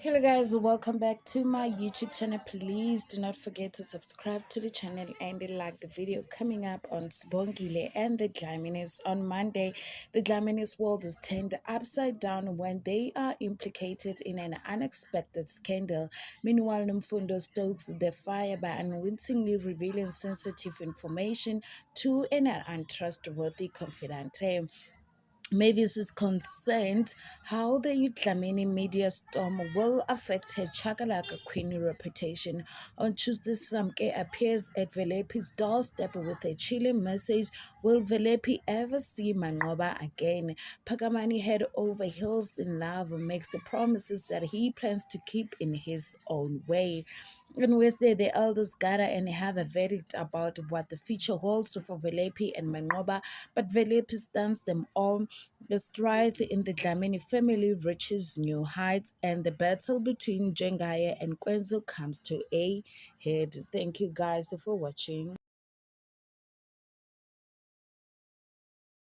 Hello guys, welcome back to my YouTube channel. Please do not forget to subscribe to the channel and like the video coming up on Sibongile and the Dlaminis. On Monday, the Dlaminis world is turned upside down when they are implicated in an unexpected scandal. Meanwhile, Nomfundo stokes the fire by unwittingly revealing sensitive information to an untrustworthy confidant. Mavis is concerned how the Dlamini media storm will affect her Chakalaka Queen reputation. On Tuesday, Samke appears at Velepi's doorstep with a chilling message. Will Velepi ever see Mangoba again? Pagamani, head over heels in love, makes promises that he plans to keep in his own way. On Wednesday, the elders gather and have a verdict about what the future holds for Velepi and Mangoba, but Velepi stands them all. The strife in the Dlamini family reaches new heights, and the battle between Jengaya and Kwenzo comes to a head. Thank you guys for watching.